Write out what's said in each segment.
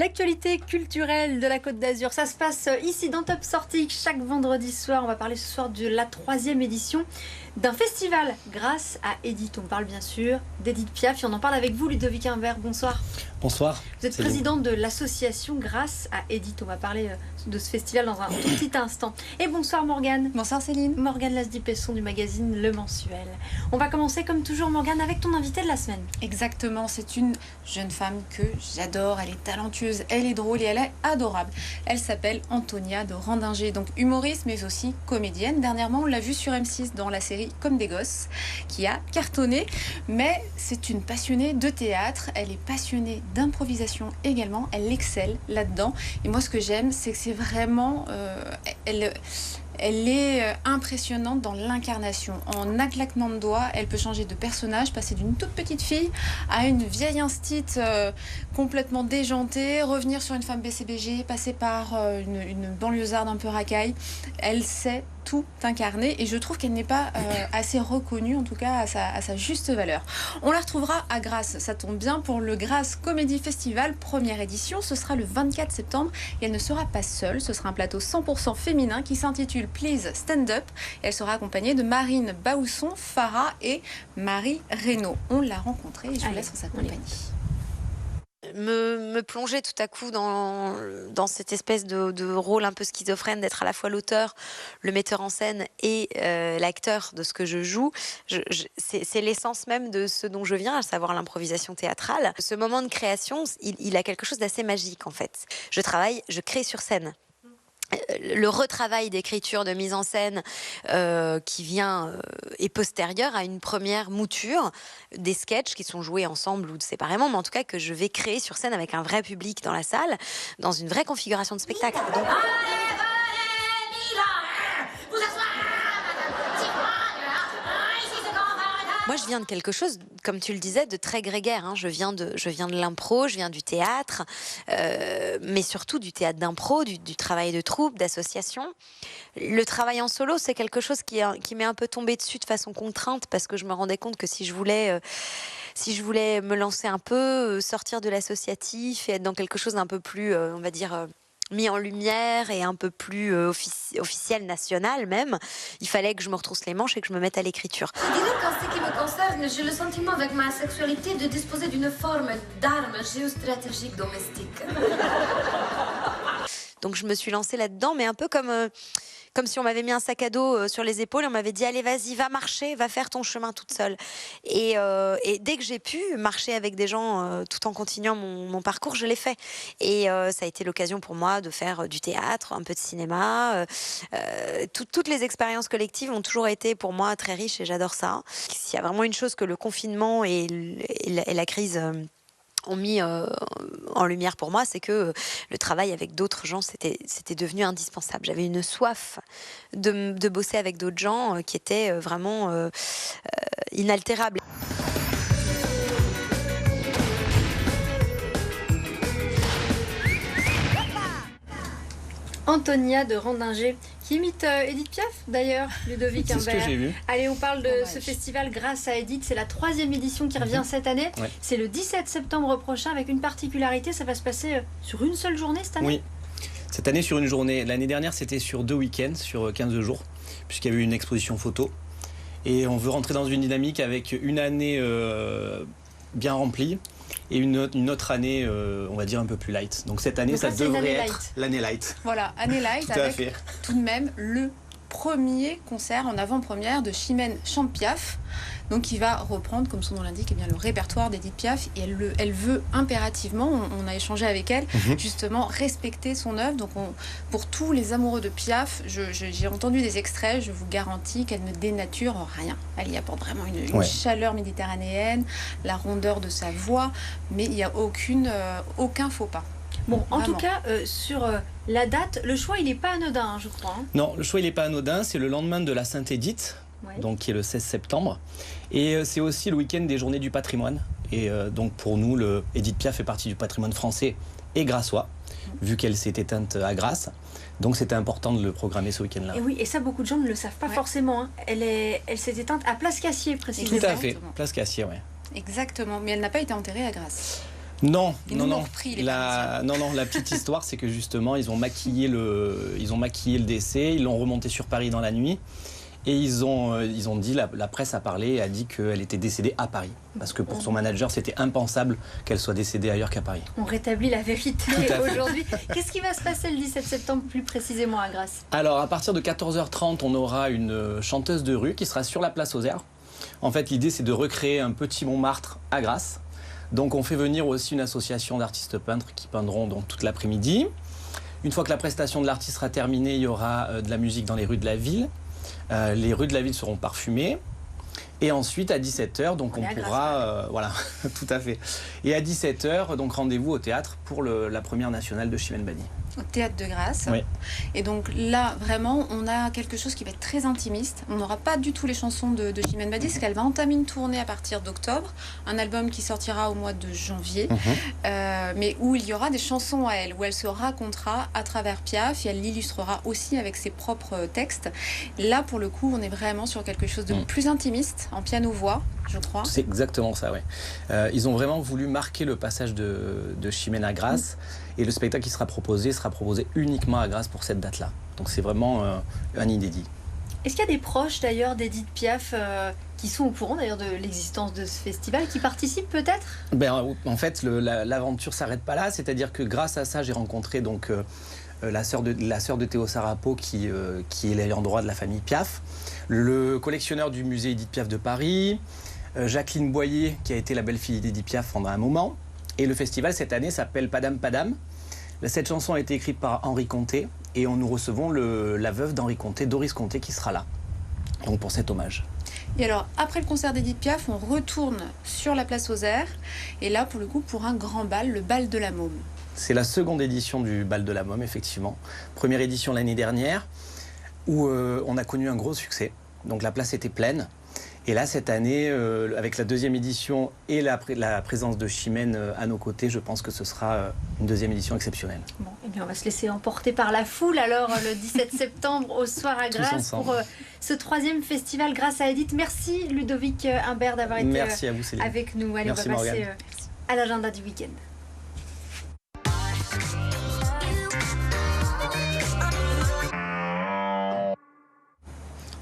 L'actualité culturelle de la Côte d'Azur, ça se passe ici dans Top Sortie chaque vendredi soir. On va parler ce soir de la 3e édition d'un festival grâce à Edith. On parle bien sûr d'Edith Piaf et on en parle avec vous, Ludovic Imbert. Bonsoir. Bonsoir. Vous êtes président de l'association Grâce à Edith. On va parler de ce festival dans un tout petit instant. Et bonsoir Morgane. Bonsoir Céline. Morgane Lasdy-Pesson du magazine Le Mensuel. On va commencer comme toujours Morgane avec ton invité de la semaine. Exactement, c'est une jeune femme que j'adore. Elle est talentueuse, elle est drôle et elle est adorable. Elle s'appelle Antonia de Randinger, donc humoriste mais aussi comédienne. Dernièrement, on l'a vue sur M6 dans la série Comme des gosses, qui a cartonné. Mais c'est une passionnée de théâtre. Elle est passionnée d'improvisation également. Elle excelle là-dedans. Et moi, ce que j'aime, c'est que c'est vraiment... Elle est impressionnante dans l'incarnation. En un claquement de doigts, elle peut changer de personnage, passer d'une toute petite fille à une vieille instite complètement déjantée, revenir sur une femme BCBG, passer par une banlieusarde un peu racaille. Elle sait tout incarner et je trouve qu'elle n'est pas assez reconnue, en tout cas à sa juste valeur. On la retrouvera à Grasse, ça tombe bien, pour le Grasse Comedy Festival, première édition. Ce sera le 24 septembre et elle ne sera pas seule. Ce sera un plateau 100% féminin qui s'intitule Please Stand Up. Et elle sera accompagnée de Marine Baousson, Farah et Marie Reynaud. On l'a rencontrée et je vous laisse en sa compagnie. Me plonger tout à coup dans cette espèce de rôle un peu schizophrène d'être à la fois l'auteur, le metteur en scène et l'acteur de ce que je joue, c'est l'essence même de ce dont je viens, à savoir l'improvisation théâtrale. Ce moment de création, il a quelque chose d'assez magique en fait. Je crée sur scène. Le retravail d'écriture, de mise en scène qui vient est postérieur à une première mouture des sketchs qui sont joués ensemble ou séparément, mais en tout cas que je vais créer sur scène avec un vrai public dans la salle, dans une vraie configuration de spectacle. Donc... Moi, je viens de quelque chose, comme tu le disais, de très grégaire. Hein. Je viens de l'impro, je viens du théâtre, mais surtout du théâtre d'impro, du travail de troupe, d'association. Le travail en solo, c'est quelque chose qui m'est un peu tombé dessus de façon contrainte, parce que je me rendais compte que si je voulais me lancer un peu, sortir de l'associatif et être dans quelque chose d'un peu plus, on va dire... mis en lumière et un peu plus officiel, national même, il fallait que je me retrousse les manches et que je me mette à l'écriture. Dis-le qu'en ce qui me concerne, j'ai le sentiment avec ma sexualité de disposer d'une forme d'arme géostratégique domestique. Donc je me suis lancée là-dedans, mais un peu comme si on m'avait mis un sac à dos sur les épaules et on m'avait dit « Allez, vas-y, va marcher, va faire ton chemin toute seule ». Et dès que j'ai pu marcher avec des gens tout en continuant mon parcours, je l'ai fait. Et ça a été l'occasion pour moi de faire du théâtre, un peu de cinéma. Toutes les expériences collectives ont toujours été pour moi très riches et j'adore ça. S'il y a vraiment une chose que le confinement et la crise... ont mis en lumière pour moi, c'est que le travail avec d'autres gens, c'était devenu indispensable. J'avais une soif de bosser avec d'autres gens qui était vraiment inaltérable. Antonia de Randinger, qui imite Edith Piaf d'ailleurs, Ludovic Imbert. C'est ce que j'ai vu. Allez, on parle de ce festival Grâce à Edith. C'est la 3e édition qui revient cette année. Ouais. C'est le 17 septembre prochain avec une particularité, ça va se passer sur une seule journée cette année. Oui, cette année sur une journée. L'année dernière, c'était sur 2 week-ends, sur 15 jours, puisqu'il y avait eu une exposition photo. Et on veut rentrer dans une dynamique avec une année bien remplie et une autre année, on va dire, un peu plus light. Donc cette année, donc ça là, devrait être l'année light. Voilà, année light avec tout de même le premier concert en avant-première de Chimène chante Piaf, donc qui va reprendre, comme son nom l'indique, eh bien, le répertoire d'Edith Piaf. Et elle veut impérativement, on a échangé avec elle, justement respecter son œuvre. Donc pour tous les amoureux de Piaf, j'ai entendu des extraits, je vous garantis qu'elle ne dénature rien. Elle y apporte vraiment une chaleur méditerranéenne, la rondeur de sa voix, mais il n'y a aucun faux pas. Bon, en Vraiment. tout cas, sur la date, le choix, il n'est pas anodin, je crois. Hein. Non, le choix, il n'est pas anodin. C'est le lendemain de la Sainte-Édith, donc qui est le 16 septembre. Et c'est aussi le week-end des Journées du patrimoine. Et donc pour nous, Edith Piaf fait partie du patrimoine français et grassois, vu qu'elle s'est éteinte à Grasse. Donc c'était important de le programmer ce week-end-là. Et oui, et ça, beaucoup de gens ne le savent pas forcément. Hein. Elle s'est éteinte à Place Cassier, précisément. Tout à fait, Place Cassier, oui. Exactement, mais elle n'a pas été enterrée à Grasse. Non, Ils non, nous non. l'ont repris, les La petite histoire, c'est que justement, ils ont maquillé le décès, ils l'ont remonté sur Paris dans la nuit. Et ils ont dit, la presse a parlé et a dit qu'elle était décédée à Paris. Parce que pour son manager, c'était impensable qu'elle soit décédée ailleurs qu'à Paris. On rétablit la vérité aujourd'hui. Qu'est-ce qui va se passer le 17 septembre plus précisément à Grasse? Alors, à partir de 14h30, on aura une chanteuse de rue qui sera sur la place aux Airs. En fait, l'idée, c'est de recréer un petit Montmartre à Grasse. Donc, on fait venir aussi une association d'artistes peintres qui peindront donc toute l'après-midi. Une fois que la prestation de l'artiste sera terminée, il y aura de la musique dans les rues de la ville. Les rues de la ville seront parfumées. Et ensuite, à 17h, donc on pourra... voilà, tout à fait. Et à 17h, donc rendez-vous au théâtre pour la première nationale de Chimène Badi. Au théâtre de Grasse. Oui. Et donc là, vraiment, on a quelque chose qui va être très intimiste. On n'aura pas du tout les chansons de Chimène Badi, parce qu'elle va entamer une tournée à partir d'octobre, un album qui sortira au mois de janvier, mais où il y aura des chansons à elle, où elle se racontera à travers Piaf, et elle l'illustrera aussi avec ses propres textes. Là, pour le coup, on est vraiment sur quelque chose de plus intimiste, en piano-voix, je crois. C'est exactement ça, oui. Ils ont vraiment voulu marquer le passage de Chimène à Grasse. Et le spectacle qui sera proposé uniquement à Grasse pour cette date-là. Donc c'est vraiment un inédit. Est-ce qu'il y a des proches d'ailleurs d'Édith Piaf qui sont au courant d'ailleurs de l'existence de ce festival, qui participent peut-être? En fait, l'aventure s'arrête pas là. C'est-à-dire que grâce à ça, j'ai rencontré donc la sœur de Théo Sarapo qui est l'ayant droit de la famille Piaf, le collectionneur du musée Édith Piaf de Paris, Jacqueline Boyer qui a été la belle-fille d'Édith Piaf pendant un moment. Et le festival cette année s'appelle Padam Padam. Cette chanson a été écrite par Henri Conté et nous recevons la veuve d'Henri Conté, Doris Conté, qui sera là. Donc pour cet hommage. Et alors, après le concert d'Édith Piaf, on retourne sur la place aux Airs. Et là, pour le coup, pour un grand bal, le bal de la Môme. C'est la seconde édition du bal de la Môme, effectivement. Première édition l'année dernière, où on a connu un gros succès. Donc la place était pleine. Et là, cette année, avec la deuxième édition et la présence de Chimène à nos côtés, je pense que ce sera une deuxième édition exceptionnelle. Bon, eh bien, on va se laisser emporter par la foule alors le 17 septembre au soir à Grasse pour ce troisième festival Grâce à Édith. Merci Ludovic Imbert d'avoir été à vous, avec nous. Allez, merci, on va passer Morgane. à l'agenda du week-end.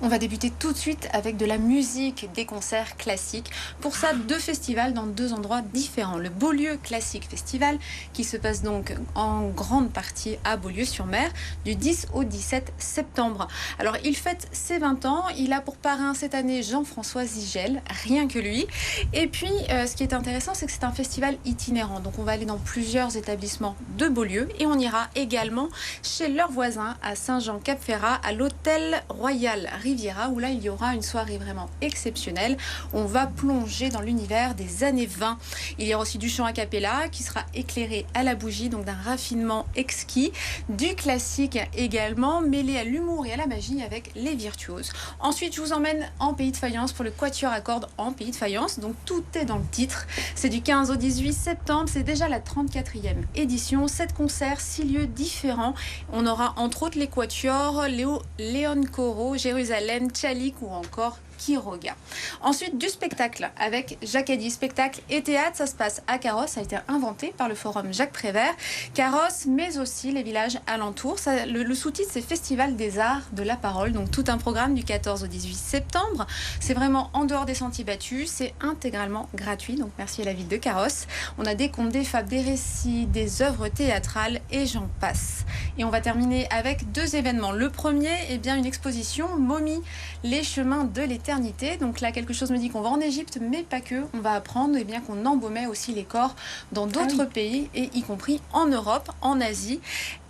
On va débuter tout de suite avec de la musique, des concerts classiques. Pour ça, 2 festivals dans 2 endroits différents. Le Beaulieu Classique Festival, qui se passe donc en grande partie à Beaulieu-sur-Mer, du 10 au 17 septembre. Alors, il fête ses 20 ans. Il a pour parrain cette année Jean-François Zigel, rien que lui. Et puis, ce qui est intéressant, c'est que c'est un festival itinérant. Donc, on va aller dans plusieurs établissements de Beaulieu et on ira également chez leurs voisins à Saint-Jean-Cap-Ferrat, à l'Hôtel Royal Riviera, où là il y aura une soirée vraiment exceptionnelle. On va plonger dans l'univers des années 20. Il y aura aussi du chant a cappella qui sera éclairé à la bougie, donc d'un raffinement exquis, du classique également, mêlé à l'humour et à la magie avec les virtuoses. Ensuite, je vous emmène en Pays de Fayence pour le Quatuor à cordes en Pays de Fayence, donc tout est dans le titre. C'est du 15 au 18 septembre, c'est déjà la 34e édition. 7 concerts, 6 lieux différents. On aura entre autres les Quatuors, Léon Corot, Jérusalem, Tchalik ou encore Quiroga. Ensuite, du spectacle avec Jacques Eddy. Spectacle et théâtre, ça se passe à Carros. Ça a été inventé par le forum Jacques Prévert. Carros, mais aussi les villages alentours. Le sous-titre, c'est Festival des Arts de la Parole. Donc, tout un programme du 14 au 18 septembre. C'est vraiment en dehors des sentiers battus. C'est intégralement gratuit. Donc, merci à la ville de Carros. On a des contes, des fables, des récits, des œuvres théâtrales et j'en passe. Et on va terminer avec 2 événements. Le premier, eh bien, une exposition Momie, les chemins de l'éternité. Donc là, quelque chose me dit qu'on va en Égypte, mais pas que. On va apprendre eh bien, qu'on embaumait aussi les corps dans d'autres pays, et y compris en Europe, en Asie.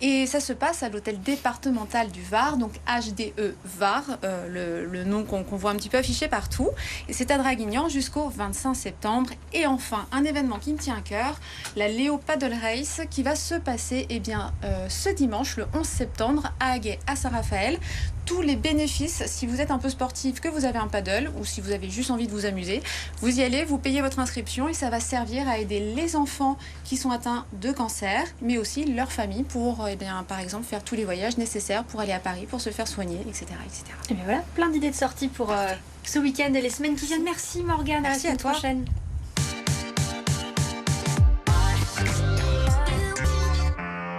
Et ça se passe à l'hôtel départemental du Var, donc HDE Var, le nom qu'on voit un petit peu affiché partout. Et c'est à Draguignan jusqu'au 25 septembre. Et enfin, un événement qui me tient à cœur, la Léo Paddle Race, qui va se passer eh bien, ce dimanche, le 11 septembre, à Aguet, à Saint-Raphaël. Tous les bénéfices, si vous êtes un peu sportif, que vous avez un paddle ou si vous avez juste envie de vous amuser, vous y allez, vous payez votre inscription et ça va servir à aider les enfants qui sont atteints de cancer, mais aussi leur famille pour, eh bien, par exemple, faire tous les voyages nécessaires pour aller à Paris, pour se faire soigner, etc. etc. Et bien voilà, plein d'idées de sorties pour ce week-end et les semaines qui viennent. Merci Morgane, Merci à la à toi. semaine prochaine.